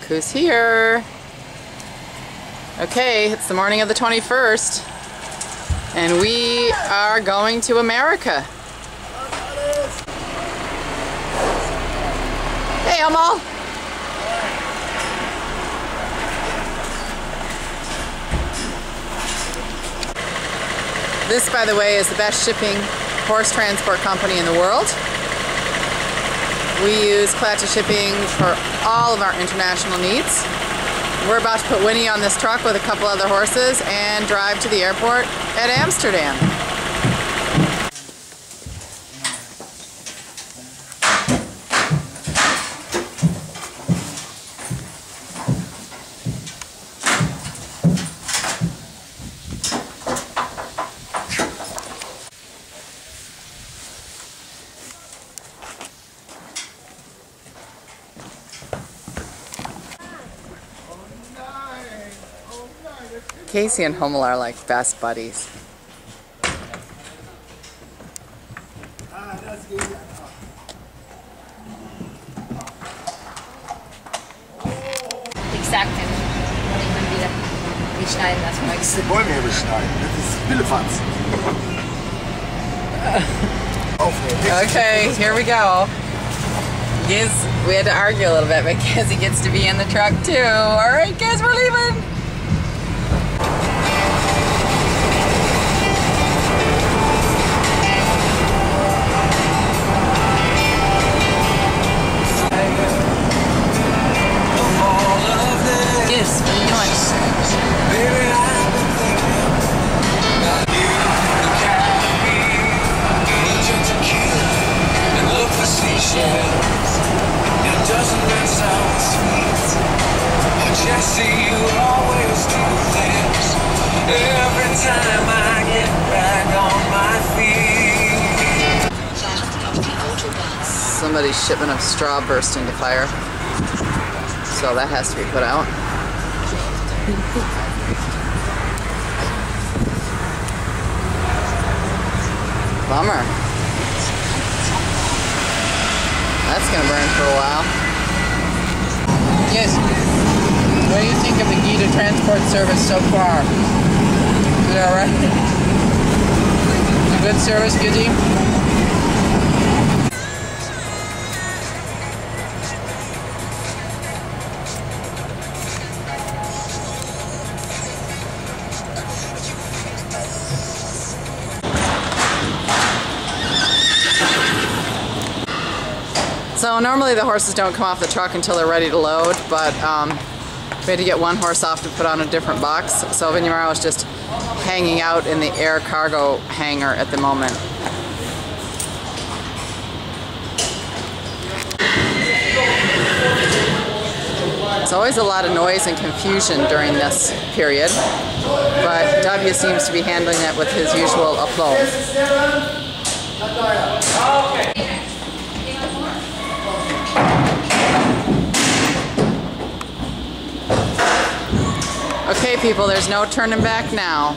Who's here? Okay, it's the morning of the 21st, and we are going to America. Hey, Amal. This, by the way, is the best shipping horse transport company in the world. We use Klatte Shipping for all of our international needs. We're about to put Winnie on this truck with a couple other horses and drive to the airport at Amsterdam. Casey and Hummel are like best buddies. Exakt. Die schneiden das mal. Das ist die Bäume hier beschneiden. Das ist Billefanz. Okay, here we go. We had to argue a little bit because he gets to be in the truck too. Alright guys, we're leaving! Yes, what are you doing? Somebody's shipment of straw burst into fire, so that has to be put out. Bummer. That's gonna burn for a while. Yes. What do you think of the Gita transport service so far? Is it alright? Good service, Giddy? So normally the horses don't come off the truck until they're ready to load, but we had to get one horse off to put on a different box. So Vignamaro is just hanging out in the air cargo hangar at the moment. It's always a lot of noise and confusion during this period, but W seems to be handling it with his usual aplomb. Okay people, there's no turning back now.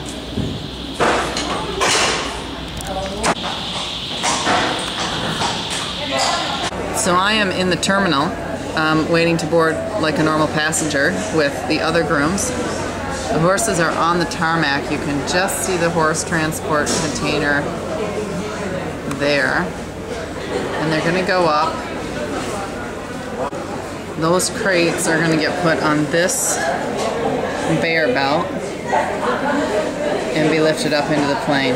So I am in the terminal, waiting to board like a normal passenger with the other grooms. The horses are on the tarmac. You can just see the horse transport container there. And they're going to go up. Those crates are going to get put on this conveyor belt and be lifted up into the plane.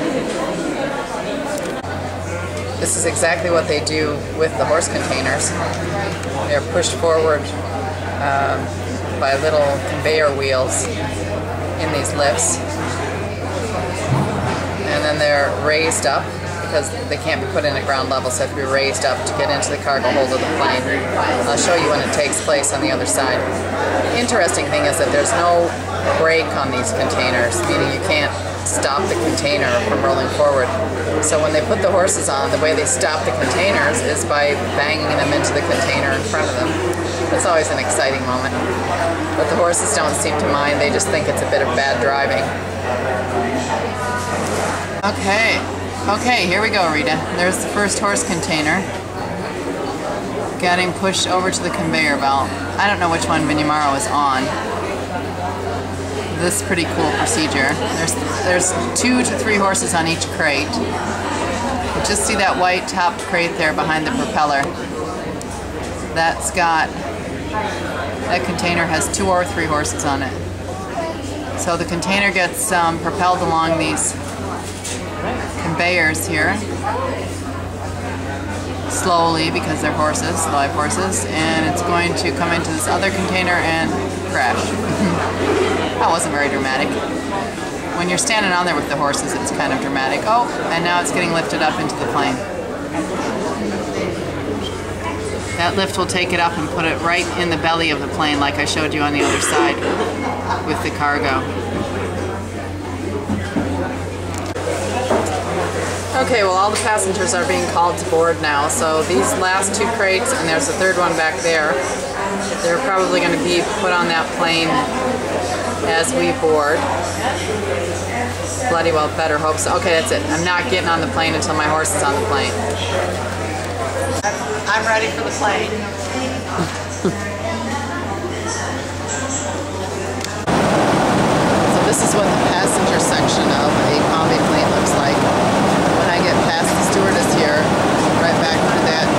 This is exactly what they do with the horse containers. They're pushed forward by little conveyor wheels in these lifts, and then they're raised up because they can't be put in at ground level, so they have to be raised up to get into the cargo hold of the plane. I'll show you when it takes place on the other side. The interesting thing is that there's no brake on these containers, meaning you can't stop the container from rolling forward. So when they put the horses on, the way they stop the containers is by banging them into the container in front of them. It's always an exciting moment. But the horses don't seem to mind, they just think it's a bit of bad driving. Okay, here we go, Rita. There's the first horse container getting pushed over to the conveyor belt. I don't know which one Vinyamaro is on. This is pretty cool procedure. There's 2 to 3 horses on each crate. You just see that white top crate there behind the propeller. That container has 2 or 3 horses on it. So the container gets propelled along these conveyors here, slowly because they're horses, live horses, and it's going to come into this other container and crash. That wasn't very dramatic. When you're standing on there with the horses, it's kind of dramatic. Oh, and now it's getting lifted up into the plane. That lift will take it up and put it right in the belly of the plane like I showed you on the other side with the cargo. Okay, well, all the passengers are being called to board now, so these last 2 crates, and there's a 3rd one back there, they're probably going to be put on that plane as we board. Bloody well better hope so. Okay, that's it. I'm not getting on the plane until my horse is on the plane. I'm ready for the plane. So this is what the passenger section of a combi plane looks like. When I get past the stewardess here, right back to that